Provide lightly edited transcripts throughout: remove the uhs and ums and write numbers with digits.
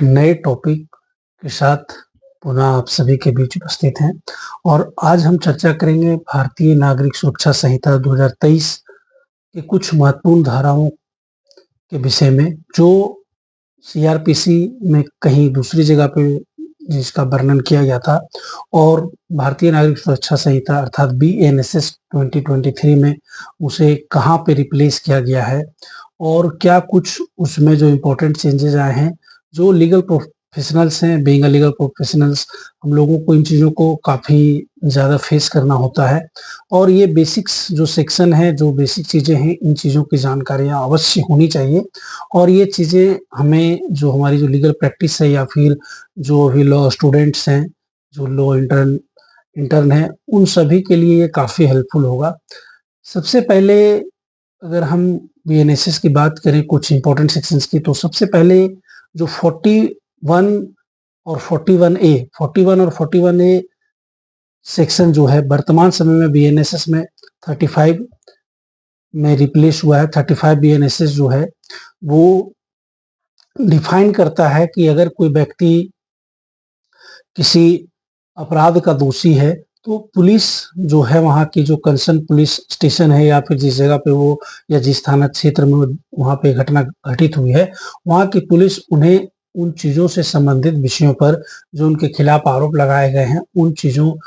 नए टॉपिक के साथ पुनः आप सभी के बीच उपस्थित हैं और आज हम चर्चा करेंगे भारतीय नागरिक सुरक्षा संहिता 2023 के कुछ महत्वपूर्ण धाराओं के विषय में, जो सीआरपीसी में कहीं दूसरी जगह पे जिसका वर्णन किया गया था और भारतीय नागरिक सुरक्षा संहिता अर्थात बीएनएसएस 2023 में उसे कहाँ पे रिप्लेस किया गया है और क्या कुछ उसमें जो इम्पोर्टेंट चेंजेस आए हैं। जो लीगल प्रोफेशनल्स हैं, बीइंग अ लीगल प्रोफेशनल्स, हम लोगों को इन चीज़ों को काफ़ी ज़्यादा फेस करना होता है और ये बेसिक्स जो सेक्शन है, जो बेसिक चीज़ें हैं, इन चीज़ों की जानकारियाँ अवश्य होनी चाहिए और ये चीज़ें हमें जो हमारी जो लीगल प्रैक्टिस है या फिर जो अभी लॉ स्टूडेंट्स हैं, जो लॉ इंटर्न इंटर्न हैं, उन सभी के लिए ये काफ़ी हेल्पफुल होगा। सबसे पहले अगर हम बीएनएसएस की बात करें कुछ इंपॉर्टेंट सेक्शंस की, तो सबसे पहले जो 41 और 41A सेक्शन जो है वर्तमान समय में बीएनएसएस में 35 में रिप्लेस हुआ है। 35 बीएनएसएस जो है वो डिफाइन करता है कि अगर कोई व्यक्ति किसी अपराध का दोषी है तो पुलिस जो है, वहाँ की जो कंसर्न पुलिस स्टेशन है या फिर जिस जगह पे वो या जिस थाना क्षेत्र में वहाँ पे घटना घटित हुई है, वहाँ की पुलिस उन्हें उन चीज़ों से संबंधित विषयों पर जो उनके खिलाफ आरोप लगाए गए हैं, उन चीज़ों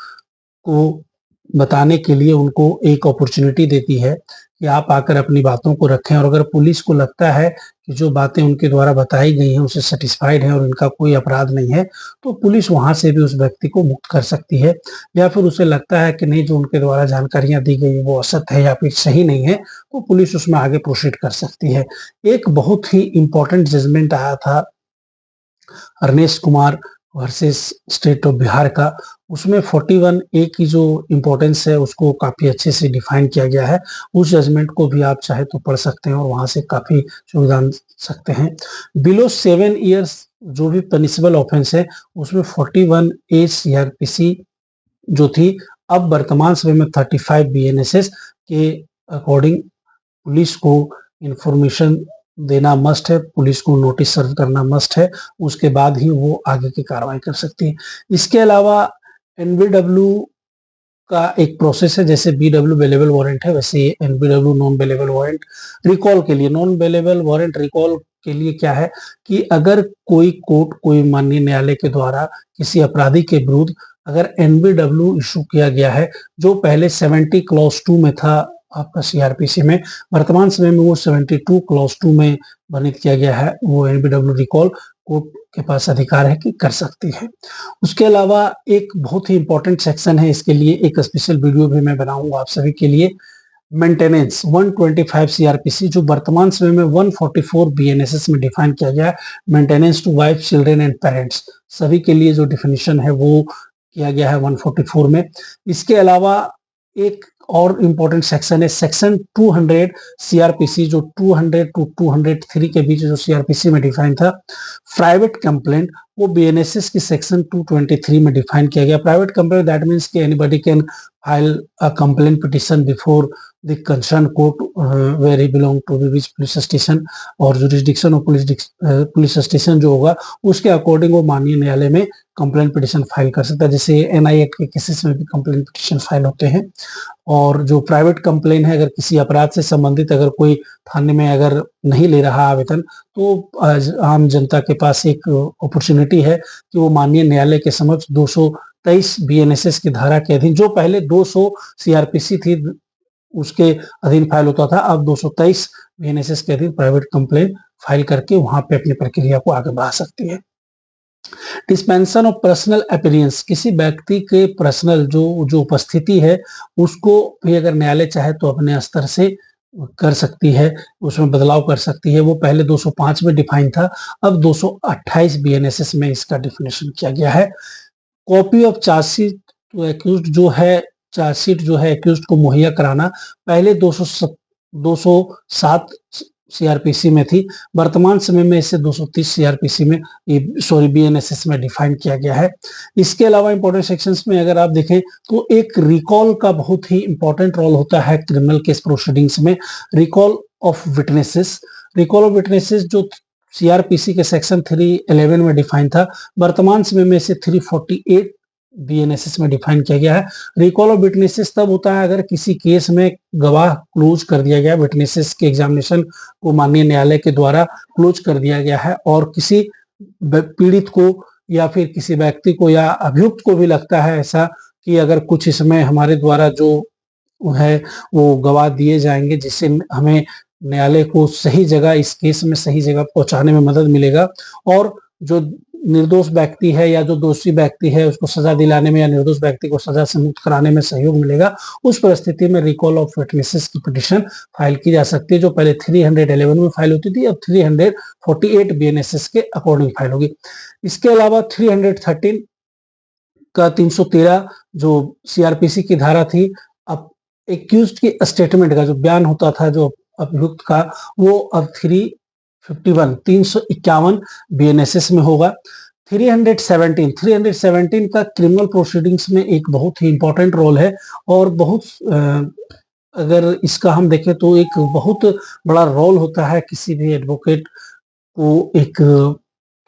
को बताने के लिए उनको एक अपॉर्चुनिटी देती है कि आप आकर अपनी बातों को रखें। और अगर पुलिस को लगता है कि जो बातें उनके द्वारा बताई गई हैं उससे सेटिस्फाइड है और उनका कोई अपराध नहीं है, तो पुलिस वहां से भी उस व्यक्ति को मुक्त कर सकती है। या फिर उसे लगता है कि नहीं, जो उनके द्वारा जानकारियां दी गई वो असत्य है या फिर सही नहीं है, तो पुलिस उसमें आगे प्रोसीड कर सकती है। एक बहुत ही इंपॉर्टेंट जजमेंट आया था Arnesh Kumar versus state of Bihar का, उसमें 41A की जो इम्पोर्टेंस है उसको काफ़ी अच्छे से डिफाइन किया गया है। उस जजमेंट को भी आप चाहे तो पढ़ सकते हैं और वहाँ से काफ़ी सुविधा सकते हैं। बिलो 7 ईयर्स जो भी पनिशेबल ऑफेंस है उसमें 41A सीआरपीसी जो थी, अब वर्तमान समय में 35 बीएनएसएस के अकॉर्डिंग पुलिस को इंफॉर्मेशन देना मस्ट है, पुलिस को नोटिस सर्व करना मस्ट है, उसके बाद ही वो आगे की कार्रवाई कर सकती है। इसके अलावा एनबीडब्ल्यू का एक प्रोसेस है, जैसे बीडब्ल्यू बेलेबल वारंट है वैसे NBW non bailable warrant recall के लिए। नॉन बेलेबल वारंट रिकॉल के लिए क्या है कि अगर कोई कोर्ट, कोई माननीय न्यायालय के द्वारा किसी अपराधी के विरुद्ध अगर एनबीडब्ल्यू इशू किया गया है, जो पहले 70 क्लॉज 2 में था आपका सीआरपीसी में, वर्तमान समय में वो 72 क्लॉज 2 में वर्णित किया गया है, वो एनबीडब्ल्यू रिकॉल कोर्ट के पास अधिकार है कि कर सकती है। उसके अलावा एक बहुत ही इंपॉर्टेंट सेक्शन है, इसके लिए एक स्पेशल वीडियो भी मैं बनाऊंगा आप सभी के लिए। मेंटेनेंस 125 सीआरपीसी जो वर्तमान समय में 144 बीएनएसएस में डिफाइन किया गया है। Maintenance to wife, children and parents, सभी के लिए जो डिफिनेशन है वो किया गया है 144 में। इसके अलावा एक और इम्पोर्टेंट सेक्शन है सेक्शन 200 सीआरपीसी, जो 200 टू 203 के बीच जो सीआरपीसी में डिफाइन था। प्राइवेट कंप्लेंट वो बीएनएसएस की सेक्शन 223 में डिफाइन किया गया। प्राइवेट कंप्लेंट दैट मीन्स कि anybody can file a complaint petition before the concern court where he belong to which police station, और जुरिस्डिक्शन ऑफ पुलिस स्टेशन जो होगा उसके अकॉर्डिंग वो माननीय न्यायालय में कंप्लेंट पिटिशन फाइल कर सकता है। जैसे एनआई एक्ट के केसेस में भी कंप्लेंट पिटिशन फाइल होते हैं। और जो प्राइवेट कंप्लेन है, अगर किसी अपराध से संबंधित अगर कोई थाने में अगर नहीं ले रहा आवेदन, तो आम जनता के पास एक अपॉर्चुनिटी है कि वो माननीय न्यायालय के समक्ष 223 बीएनएसएस की धारा के अधीन, जो पहले 200 सीआरपीसी थी उसके अधीन फाइल होता था, अब 223 बीएनएसएस के अधीन प्राइवेट कंप्लेन फाइल करके वहां पे अपनी प्रक्रिया को आगे बढ़ा सकती है। डिस्पेंसन ऑफ पर्सनल अपीयरेंस, किसी व्यक्ति के पर्सनल जो उपस्थिति है उसको भी अगर न्यायालय चाहे तो अपने स्तर से कर सकती है, उसमें बदलाव कर सकती है। वो पहले 205 में डिफाइन था, अब 228 बीएनएसएस में इसका डिफिनेशन किया गया है। Copy of chargesheet to accused जो है, चार्जशीट जो है एक्यूज्ड को मुहैया कराना, पहले 207 सीआरपीसी में थी, वर्तमान समय में इसे 230 सीआरपीसी में बीएनएसएस में डिफाइन किया गया है। इसके अलावा इंपॉर्टेंट सेक्शंस में अगर आप देखें तो एक रिकॉल का बहुत ही इंपॉर्टेंट रोल होता है क्रिमिनल केस प्रोसीडिंग्स में। रिकॉल ऑफ विटनेसेस जो सीआरपीसी के सेक्शन 311 में डिफाइन था, वर्तमान समय में इसे 348 बीएनएसएस में डिफाइन किया गया है। रिकॉल ऑफ विटनेसेस तब होता है अगर किसी केस में गवाह क्लोज कर दिया गया, विटनेसेस के एग्जामिनेशन को माननीय न्यायालय के द्वारा क्लोज कर दिया गया है और किसी पीड़ित को या फिर किसी व्यक्ति को या अभियुक्त को भी लगता है ऐसा कि अगर कुछ इसमें हमारे द्वारा जो है वो गवाह दिए जाएंगे जिससे हमें न्यायालय को सही जगह, इस केस में सही जगह पहुंचाने में मदद मिलेगा और जो निर्दोष व्यक्ति है या जो दोषी व्यक्ति है उसको सजा दिलाने में या निर्दोष व्यक्ति को सजा से मुक्त कराने में सहयोग मिलेगा, उस परिस्थिति में रिकॉल ऑफ विटनेसेस की पिटीशन फाइल की जा सकती है, जो पहले 311 में फाइल होती थी, अब 348 बीएनएसएस के अकॉर्डिंग फाइल होगी। इसके अलावा 313 का 313 जो सीआरपीसी की धारा थी, अब एक्यूज्ड की स्टेटमेंट का जो बयान होता था जो अभियुक्त का, वो अब 351 बीएनएसएस में होगा। 317 का क्रिमिनल प्रोसीडिंग्स में एक बहुत ही इंपॉर्टेंट रोल है और बहुत अगर इसका हम देखें तो एक बहुत बड़ा रोल होता है किसी भी एडवोकेट को एक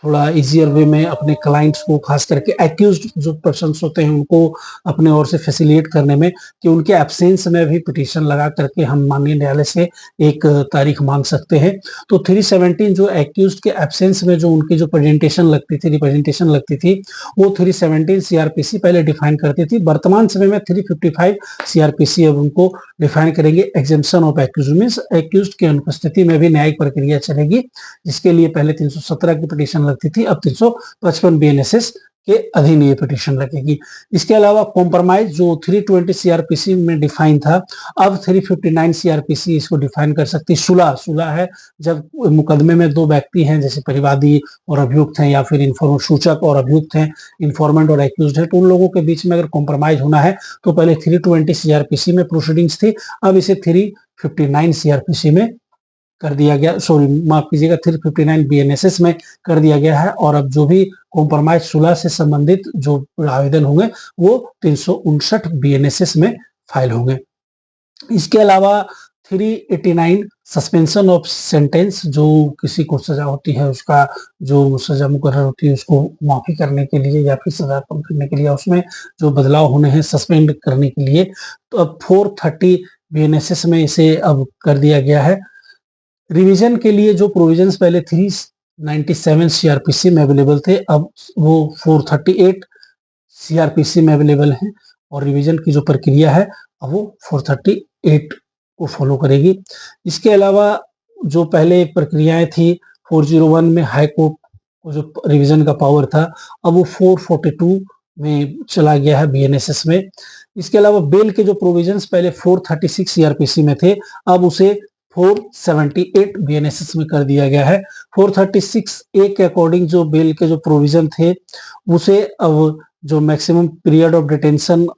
थोड़ा इजियर वे में अपने क्लाइंट्स को, खास करके एक्यूज्ड जो पर्सन्स होते हैं उनको अपने ओर से फैसिलिटेट करने में, कि उनके एब्सेंस में भी पिटीशन लगा करके हम माननीय न्यायालय से एक तारीख मांग सकते हैं। तो 317 जो एक्यूज्ड के एब्सेंस में जो उनकी जो प्रेजेंटेशन लगती थी, रिप्रेजेंटेशन लगती थी, वो 317 सीआरपीसी पहले डिफाइन करती थी। वर्तमान समय में 355 सीआरपीसी अब उनको डिफाइन करेंगे। Exemption of accused means accused की अनुपस्थिति में भी न्यायिक प्रक्रिया चलेगी, जिसके लिए पहले 317 की पिटीशन लगती थी, अब 355 बीएनएसएस के अधीन ये पिटीशन लगेगी। इसके अलावा कॉम्प्रोमाइज जो 320 सीआरपीसी में डिफाइन था, अब 359 सीआरपीसी इसको डिफाइन कर सकती है। सुलह है जब मुकदमे में दो व्यक्ति हैं, जैसे परिवादी और अभियुक्त हैं या फिर सूचक और अभियुक्त हैं, इन्फॉर्मेंट और एक्यूज्ड है, तो उन लोगों के बीच में अगर कॉम्प्रोमाइज होना है तो पहले 320 सीआरपीसी में प्रोसीडिंग्स थी, अब इसे 359 सीआरपीसी में कर दिया गया, सॉरी माफ कीजिएगा 359 बीएनएसएस में कर दिया गया है। और अब जो भी कॉम्प्रोमाइज सुलह से संबंधित जो आवेदन होंगे वो 359 बीएनएसएस में फाइल होंगे। इसके अलावा 389 सस्पेंशन ऑफ सेंटेंस, जो किसी को सजा होती है उसका जो सजा मुकर्रर होती है उसको माफी करने के लिए या फिर सजा कम करने के लिए, उसमें जो बदलाव होने हैं सस्पेंड करने के लिए, तो अब 430 बीएनएसएस में इसे अब कर दिया गया है। रिवीजन के लिए जो प्रोविजंस पहले 397 सीआरपीसी में अवेलेबल थे, अब वो 438 सीआरपीसी में अवेलेबल हैं और रिवीजन की जो प्रक्रिया है अब वो 438 को फॉलो करेगी। इसके अलावा जो पहले प्रक्रियाएं थी 401 में हाई कोर्ट को जो रिवीजन का पावर था, अब वो 442 में चला गया है बीएनएसएस में। इसके अलावा बेल के जो प्रोविजंस पहले 436 सीआरपीसी में थे, अब उसे 478 बीएनएसएस में कर दिया गया है। 436 ए के अकॉर्डिंग जो बेल के जो प्रोविजन थे उसे अब जो मैक्सिमम पीरियड ऑफ डिटेंशन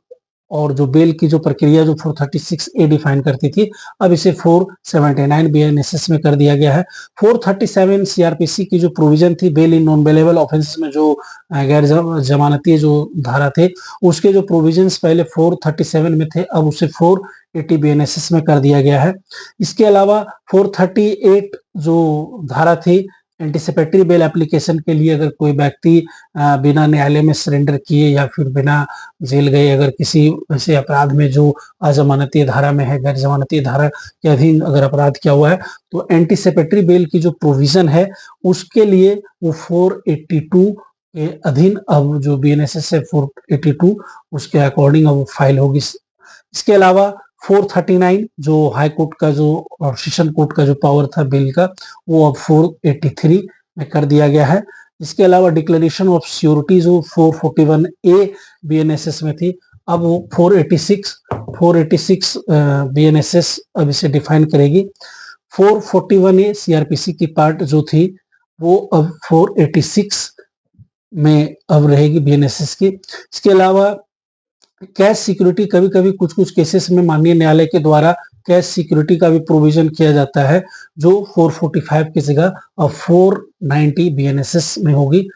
और जो बेल की जो प्रक्रिया जो 436 ए डिफाइन करती थी, अब इसे 479 बीएनएसएस में कर दिया गया है। 437 सीआरपीसी की जो प्रोविजन थी bail in non bailable offences में, जो गैर जमानती जो धारा थे उसके जो प्रोविजंस पहले 437 में थे, अब उसे 480 बीएनएसएस में कर दिया गया है। इसके अलावा 438 जो धारा थी एंटीसिपेटरी बेल एप्लीकेशन के लिए, अगर कोई व्यक्ति बिना न्यायालय में सरेंडर किए या फिर बिना जेल गए अगर किसी ऐसे अपराध में जो अजमानती धारा में है, गैर जमानती धारा के अधीन अगर अपराध किया हुआ है, तो एंटीसिपेटरी बेल की जो प्रोविजन है उसके लिए वो 482 के अधीन अब जो बीएनएसएस है 482 उसके अकॉर्डिंग अब फाइल होगी। इसके अलावा 439 जो हाई कोर्ट का जो और सेशन कोर्ट का जो पावर था बिल का, वो अब 483 में कर दिया गया है। इसके अलावा डिक्लेरेशन ऑफ श्योरिटी जो 441 ए बीएनएसएस में थी, अब वो 486 बीएनएसएस अब इसे डिफाइन करेगी। 441 ए सीआरपीसी की पार्ट जो थी वो अब 486 में अब रहेगी बीएनएसएस की। इसके अलावा कैश सिक्योरिटी, कभी कभी कुछ कुछ केसेस में माननीय न्यायालय के द्वारा कैश सिक्योरिटी का भी प्रोविजन किया जाता है, जो 445 की जगह अब 490 बीएनएसएस में होगी।